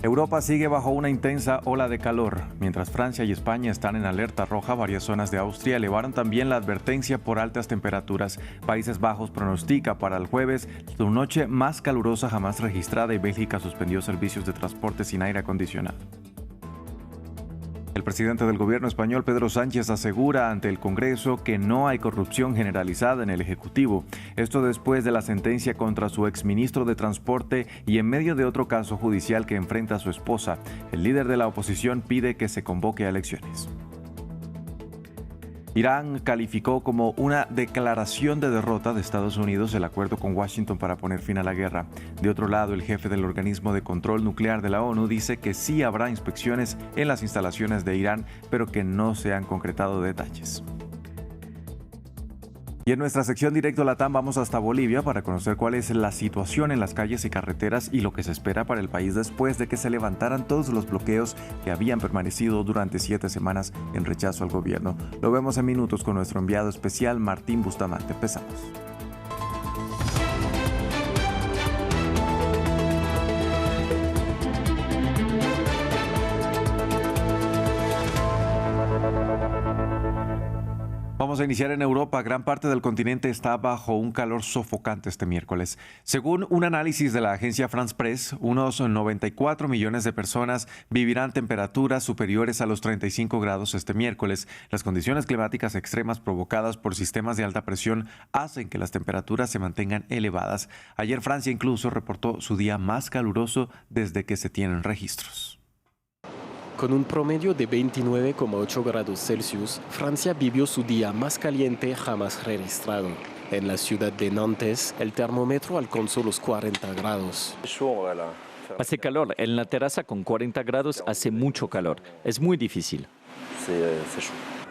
Europa sigue bajo una intensa ola de calor. Mientras Francia y España están en alerta roja, varias zonas de Austria elevaron también la advertencia por altas temperaturas. Países Bajos pronostica para el jueves su noche más calurosa jamás registrada y Bélgica suspendió servicios de transporte sin aire acondicionado. El presidente del gobierno español, Pedro Sánchez, asegura ante el Congreso que no hay corrupción generalizada en el Ejecutivo. Esto después de la sentencia contra su exministro de Transporte y en medio de otro caso judicial que enfrenta a su esposa. El líder de la oposición pide que se convoque a elecciones. Irán calificó como una declaración de derrota de Estados Unidos el acuerdo con Washington para poner fin a la guerra. De otro lado, el jefe del organismo de control nuclear de la ONU dice que sí habrá inspecciones en las instalaciones de Irán, pero que no se han concretado detalles. Y en nuestra sección Directo Latam vamos hasta Bolivia para conocer cuál es la situación en las calles y carreteras y lo que se espera para el país después de que se levantaran todos los bloqueos que habían permanecido durante 7 semanas en rechazo al gobierno. Lo vemos en minutos con nuestro enviado especial Martín Bustamante. Empezamos. Vamos a iniciar en Europa. Gran parte del continente está bajo un calor sofocante este miércoles. Según un análisis de la agencia France Press, unos 94 millones de personas vivirán temperaturas superiores a los 35 grados este miércoles. Las condiciones climáticas extremas provocadas por sistemas de alta presión hacen que las temperaturas se mantengan elevadas. Ayer Francia incluso reportó su día más caluroso desde que se tienen registros. Con un promedio de 29,8 grados Celsius, Francia vivió su día más caliente jamás registrado. En la ciudad de Nantes, el termómetro alcanzó los 40 grados. Hace calor. En la terraza con 40 grados hace mucho calor. Es muy difícil.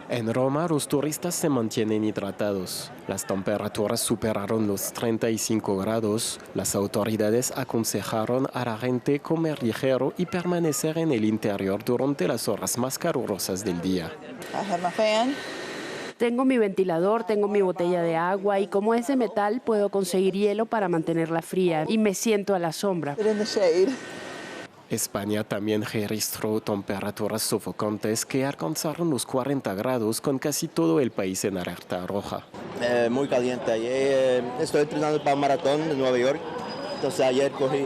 En Roma, los turistas se mantienen hidratados. Las temperaturas superaron los 35 grados. Las autoridades aconsejaron a la gente comer ligero y permanecer en el interior durante las horas más calurosas del día. Tengo mi ventilador, tengo mi botella de agua y como es de metal puedo conseguir hielo para mantenerla fría y me siento a la sombra. España también registró temperaturas sofocantes que alcanzaron los 40 grados con casi todo el país en alerta roja. Muy caliente. Ayer estoy entrenando para el maratón de Nueva York. Entonces ayer cogí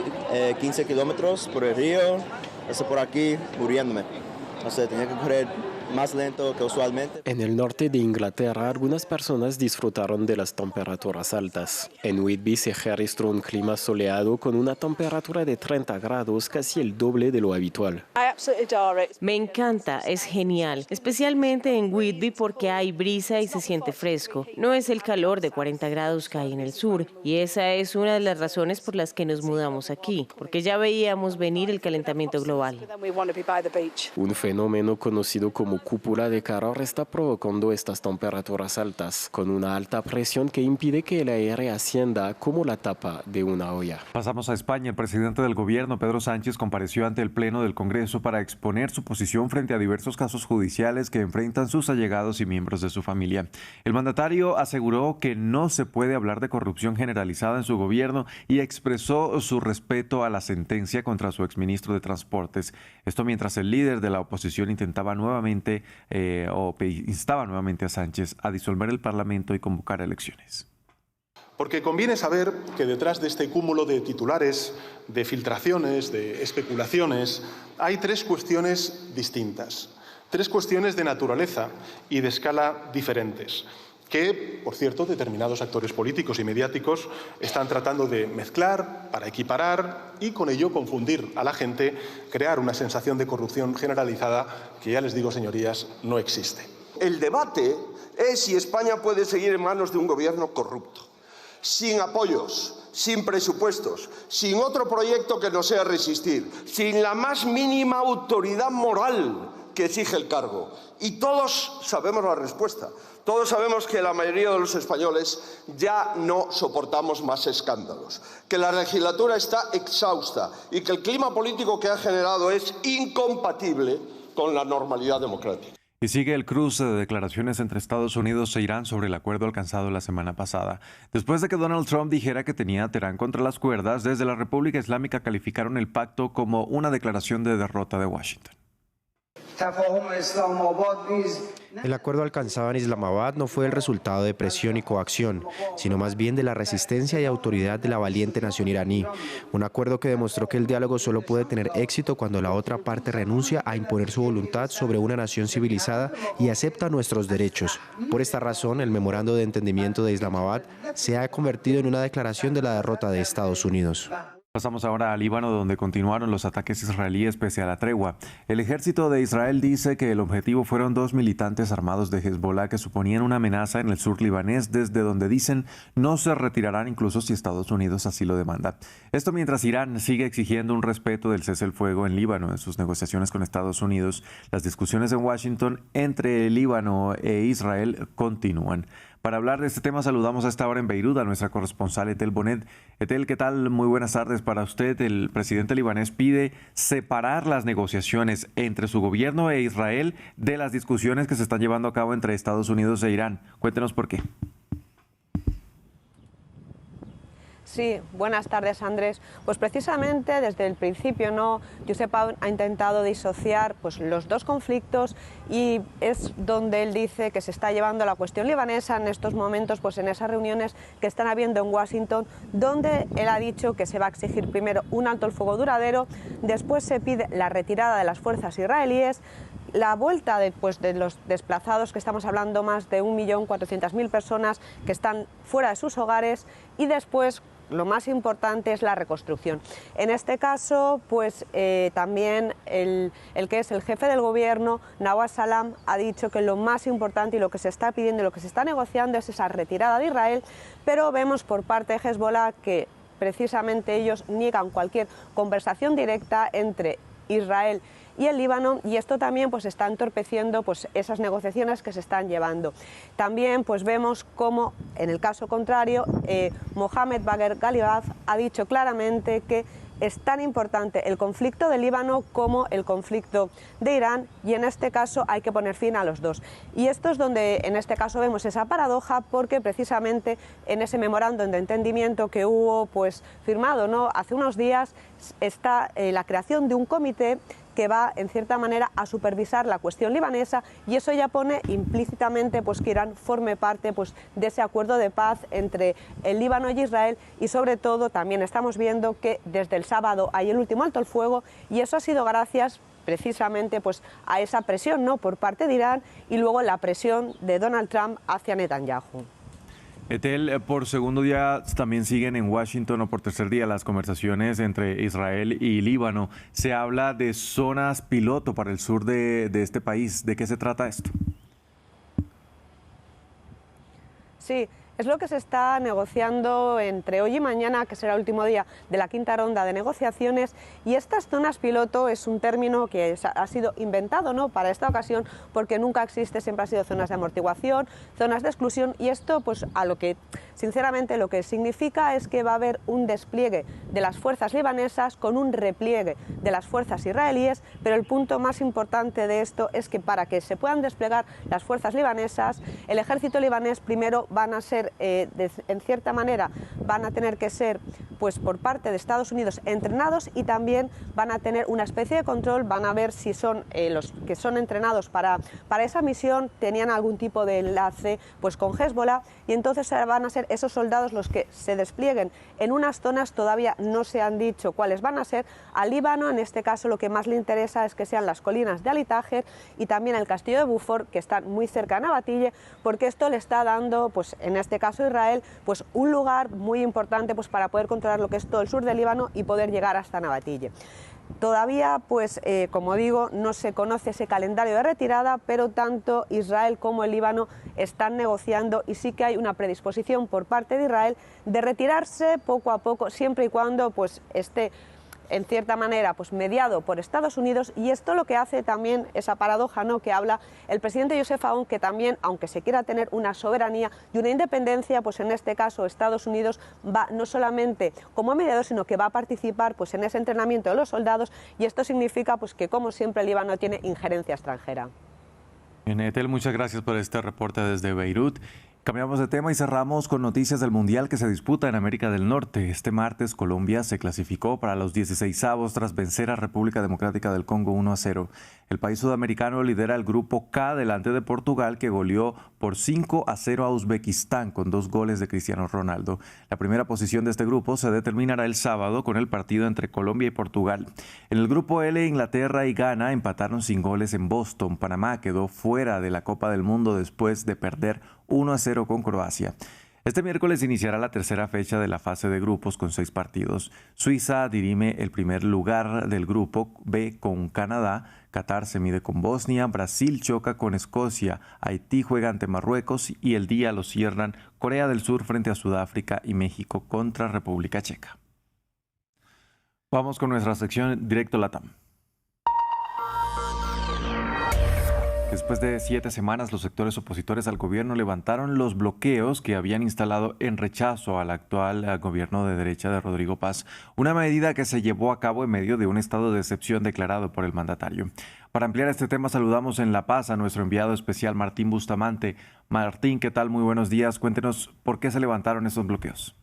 15 kilómetros por el río, pasé por aquí muriéndome. O sea, tenía que correr más lento que usualmente. En el norte de Inglaterra, algunas personas disfrutaron de las temperaturas altas. En Whitby se registró un clima soleado con una temperatura de 30 grados, casi el doble de lo habitual. Me encanta, es genial, especialmente en Whitby porque hay brisa y se siente fresco. No es el calor de 40 grados que hay en el sur, y esa es una de las razones por las que nos mudamos aquí, porque ya veíamos venir el calentamiento global. Un fenómeno conocido como cúpula de calor está provocando estas temperaturas altas, con una alta presión que impide que el aire ascienda como la tapa de una olla. Pasamos a España. El presidente del gobierno, Pedro Sánchez, compareció ante el Pleno del Congreso para exponer su posición frente a diversos casos judiciales que enfrentan sus allegados y miembros de su familia. El mandatario aseguró que no se puede hablar de corrupción generalizada en su gobierno y expresó su respeto a la sentencia contra su exministro de Transportes. Esto mientras el líder de la oposición instaba nuevamente a Sánchez a disolver el Parlamento y convocar elecciones. Porque conviene saber que detrás de este cúmulo de titulares, de filtraciones, de especulaciones, hay 3 cuestiones distintas, 3 cuestiones de naturaleza y de escala diferentes, que, por cierto, determinados actores políticos y mediáticos están tratando de mezclar para equiparar y con ello confundir a la gente, crear una sensación de corrupción generalizada que, ya les digo, señorías, no existe. El debate es si España puede seguir en manos de un gobierno corrupto, sin apoyos, sin presupuestos, sin otro proyecto que no sea resistir, sin la más mínima autoridad moral que exige el cargo. Y todos sabemos la respuesta. Todos sabemos que la mayoría de los españoles ya no soportamos más escándalos, que la legislatura está exhausta y que el clima político que ha generado es incompatible con la normalidad democrática. Y sigue el cruce de declaraciones entre Estados Unidos e Irán sobre el acuerdo alcanzado la semana pasada. Después de que Donald Trump dijera que tenía a Teherán contra las cuerdas, desde la República Islámica calificaron el pacto como una declaración de derrota de Washington. El acuerdo alcanzado en Islamabad no fue el resultado de presión y coacción, sino más bien de la resistencia y autoridad de la valiente nación iraní. Un acuerdo que demostró que el diálogo solo puede tener éxito cuando la otra parte renuncia a imponer su voluntad sobre una nación civilizada y acepta nuestros derechos. Por esta razón, el memorando de entendimiento de Islamabad se ha convertido en una declaración de la derrota de Estados Unidos. Pasamos ahora al Líbano, donde continuaron los ataques israelíes pese a la tregua. El ejército de Israel dice que el objetivo fueron 2 militantes armados de Hezbollah que suponían una amenaza en el sur libanés, desde donde dicen no se retirarán incluso si Estados Unidos así lo demanda. Esto mientras Irán sigue exigiendo un respeto del cese el fuego en Líbano en sus negociaciones con Estados Unidos. Las discusiones en Washington entre el Líbano e Israel continúan. Para hablar de este tema saludamos a esta hora en Beirut a nuestra corresponsal Etel Bonet. Etel, ¿qué tal? Muy buenas tardes para usted. El presidente libanés pide separar las negociaciones entre su gobierno e Israel de las discusiones que se están llevando a cabo entre Estados Unidos e Irán. Cuéntenos por qué. Sí, buenas tardes, Andrés. Pues precisamente desde el principio, Josep Aoun ha intentado disociar los dos conflictos y es donde él dice que se está llevando la cuestión libanesa en estos momentos, en esas reuniones que están habiendo en Washington, donde él ha dicho que se va a exigir primero un alto el fuego duradero, después se pide la retirada de las fuerzas israelíes, la vuelta de los desplazados, que estamos hablando más de 1.400.000 personas que están fuera de sus hogares, y después lo más importante es la reconstrucción. En este caso, también el que es el jefe del gobierno, Nawaz Salam, ha dicho que lo más importante y lo que se está pidiendo y lo que se está negociando es esa retirada de Israel, pero vemos por parte de Hezbollah que precisamente ellos niegan cualquier conversación directa entre Israel y el Líbano, y esto también está entorpeciendo esas negociaciones que se están llevando. También vemos cómo, en el caso contrario, Mohamed Bagher Ghalibaf ha dicho claramente que es tan importante el conflicto del Líbano como el conflicto de Irán, y en este caso hay que poner fin a los dos. Y esto es donde en este caso vemos esa paradoja, porque precisamente en ese memorándum de entendimiento que hubo firmado hace unos días está la creación de un comité que va, en cierta manera, a supervisar la cuestión libanesa, y eso ya pone implícitamente que Irán forme parte de ese acuerdo de paz entre el Líbano y Israel, y sobre todo también estamos viendo que desde el sábado hay el último alto el fuego, y eso ha sido gracias precisamente a esa presión por parte de Irán, y luego la presión de Donald Trump hacia Netanyahu. Etel, por segundo día también siguen en Washington, o por tercer día, las conversaciones entre Israel y Líbano. Se habla de zonas piloto para el sur de este país. ¿De qué se trata esto? Sí, es lo que se está negociando entre hoy y mañana, que será el último día de la quinta ronda de negociaciones, y estas zonas piloto es un término que ha sido inventado para esta ocasión, porque nunca existe, siempre ha sido zonas de amortiguación, zonas de exclusión, y esto a lo que sinceramente lo que significa es que va a haber un despliegue de las fuerzas libanesas con un repliegue de las fuerzas israelíes, pero el punto más importante de esto es que para que se puedan desplegar las fuerzas libanesas, el ejército libanés primero van a ser en cierta manera van a tener que ser por parte de Estados Unidos entrenados, y también van a tener una especie de control, van a ver si son los que son entrenados para esa misión tenían algún tipo de enlace con Hezbollah, y entonces van a ser esos soldados los que se desplieguen en unas zonas, todavía no se han dicho cuáles van a ser. Al Líbano, en este caso, lo que más le interesa es que sean las colinas de Ali Taher y también el castillo de Beaufort, que están muy cerca de Nabatille, porque esto le está dando, en este caso Israel, un lugar muy importante para poder controlar lo que es todo el sur del Líbano y poder llegar hasta Nabatille. Todavía, como digo, no se conoce ese calendario de retirada, pero tanto Israel como el Líbano están negociando, y sí que hay una predisposición por parte de Israel de retirarse poco a poco, siempre y cuando esté en cierta manera mediado por Estados Unidos. Y esto lo que hace también esa paradoja que habla el presidente Josep Aoun, que también, aunque se quiera tener una soberanía y una independencia, en este caso Estados Unidos va no solamente como mediador, sino que va a participar en ese entrenamiento de los soldados, y esto significa que, como siempre, el Líbano tiene injerencia extranjera. Etel, muchas gracias por este reporte desde Beirut. Cambiamos de tema y cerramos con noticias del Mundial que se disputa en América del Norte. Este martes Colombia se clasificó para los 16avos tras vencer a República Democrática del Congo 1-0. El país sudamericano lidera el grupo K delante de Portugal, que goleó por 5-0 a Uzbekistán con 2 goles de Cristiano Ronaldo. La primera posición de este grupo se determinará el sábado con el partido entre Colombia y Portugal. En el grupo L, Inglaterra y Ghana empataron sin goles en Boston. Panamá quedó fuera de la Copa del Mundo después de perder 1-0 con Croacia. Este miércoles iniciará la tercera fecha de la fase de grupos con 6 partidos. Suiza dirime el primer lugar del grupo B con Canadá, Qatar se mide con Bosnia, Brasil choca con Escocia, Haití juega ante Marruecos y el día lo cierran Corea del Sur frente a Sudáfrica y México contra República Checa. Vamos con nuestra sección Directo Latam. Después de 7 semanas, los sectores opositores al gobierno levantaron los bloqueos que habían instalado en rechazo al actual gobierno de derecha de Rodrigo Paz, una medida que se llevó a cabo en medio de un estado de excepción declarado por el mandatario. Para ampliar este tema, saludamos en La Paz a nuestro enviado especial Martín Bustamante. Martín, ¿qué tal? Muy buenos días. Cuéntenos por qué se levantaron estos bloqueos.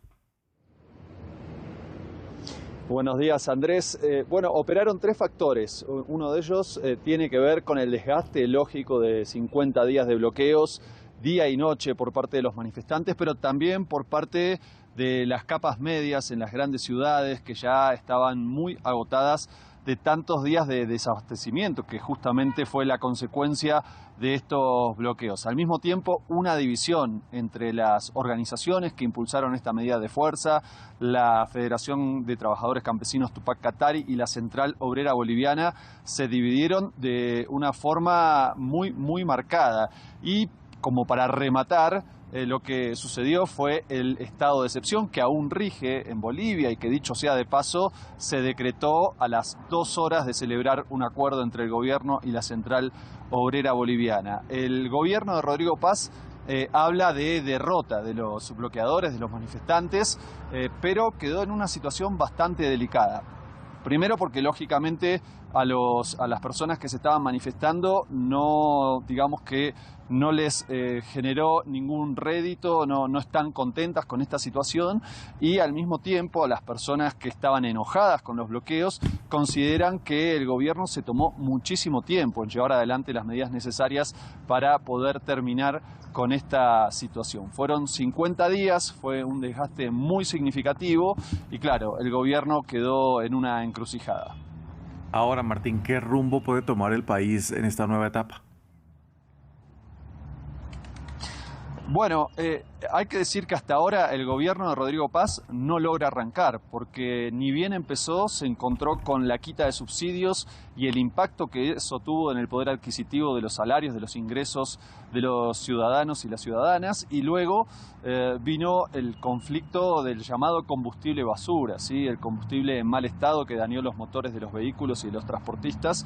Buenos días, Andrés. Operaron 3 factores. Uno de ellos tiene que ver con el desgaste lógico de 50 días de bloqueos, día y noche por parte de los manifestantes, pero también por parte de las capas medias en las grandes ciudades que ya estaban muy agotadas de tantos días de desabastecimiento, que justamente fue la consecuencia de estos bloqueos. Al mismo tiempo, una división entre las organizaciones que impulsaron esta medida de fuerza, la Federación de Trabajadores Campesinos Tupac Katari y la Central Obrera Boliviana, se dividieron de una forma muy marcada. Y como para rematar, lo que sucedió fue el estado de excepción que aún rige en Bolivia y que, dicho sea de paso, se decretó a las 2 horas de celebrar un acuerdo entre el gobierno y la Central Obrera Boliviana. El gobierno de Rodrigo Paz habla de derrota de los bloqueadores, de los manifestantes, pero quedó en una situación bastante delicada. Primero porque lógicamente a las personas que se estaban manifestando no les generó ningún rédito, no están contentas con esta situación, y al mismo tiempo a las personas que estaban enojadas con los bloqueos consideran que el gobierno se tomó muchísimo tiempo en llevar adelante las medidas necesarias para poder terminar con esta situación. Fueron 50 días, fue un desgaste muy significativo y claro, el gobierno quedó en una encrucijada. Ahora, Martín, ¿qué rumbo puede tomar el país en esta nueva etapa? Bueno, hay que decir que hasta ahora el gobierno de Rodrigo Paz no logra arrancar, porque ni bien empezó se encontró con la quita de subsidios y el impacto que eso tuvo en el poder adquisitivo de los salarios, de los ingresos de los ciudadanos y las ciudadanas, y luego vino el conflicto del llamado combustible basura, ¿sí? El combustible en mal estado que dañó los motores de los vehículos y de los transportistas.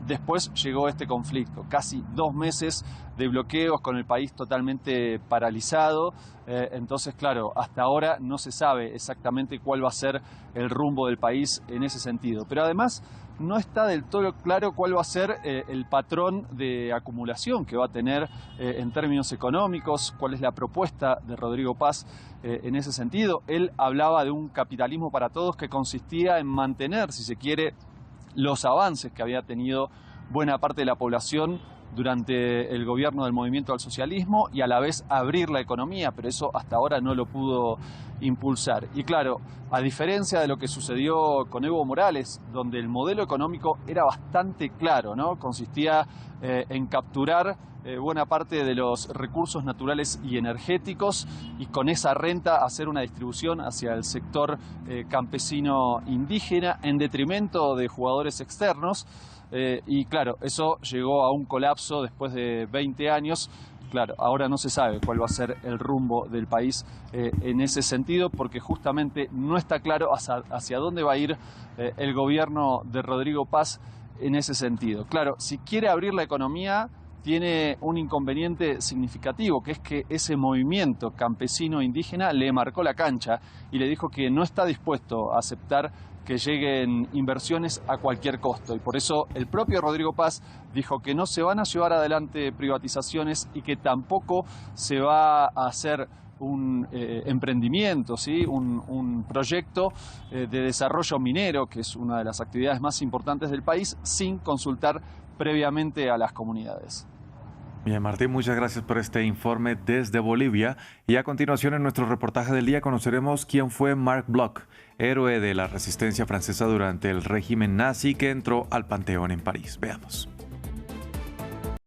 Después llegó este conflicto, casi 2 meses de bloqueos con el país totalmente paralizado. Entonces, claro, hasta ahora no se sabe exactamente cuál va a ser el rumbo del país en ese sentido. Pero además no está del todo claro cuál va a ser el patrón de acumulación que va a tener en términos económicos, cuál es la propuesta de Rodrigo Paz en ese sentido. Él hablaba de un capitalismo para todos que consistía en mantener, si se quiere, los avances que había tenido buena parte de la población durante el gobierno del Movimiento al Socialismo y a la vez abrir la economía, pero eso hasta ahora no lo pudo impulsar. Y claro, a diferencia de lo que sucedió con Evo Morales, donde el modelo económico era bastante claro, ¿no? Consistía en capturar buena parte de los recursos naturales y energéticos y con esa renta hacer una distribución hacia el sector campesino indígena en detrimento de jugadores externos. Y claro, eso llegó a un colapso después de 20 años. Claro, ahora no se sabe cuál va a ser el rumbo del país en ese sentido, porque justamente no está claro hacia dónde va a ir el gobierno de Rodrigo Paz en ese sentido. Claro, si quiere abrir la economía, tiene un inconveniente significativo, que es que ese movimiento campesino indígena le marcó la cancha y le dijo que no está dispuesto a aceptar que lleguen inversiones a cualquier costo. Y por eso el propio Rodrigo Paz dijo que no se van a llevar adelante privatizaciones y que tampoco se va a hacer un emprendimiento, ¿sí? un proyecto de desarrollo minero, que es una de las actividades más importantes del país, sin consultar previamente a las comunidades. Bien, Martín, muchas gracias por este informe desde Bolivia. Y a continuación, en nuestro reportaje del día, conoceremos quién fue Marc Bloch, héroe de la resistencia francesa durante el régimen nazi que entró al Panteón en París. Veamos.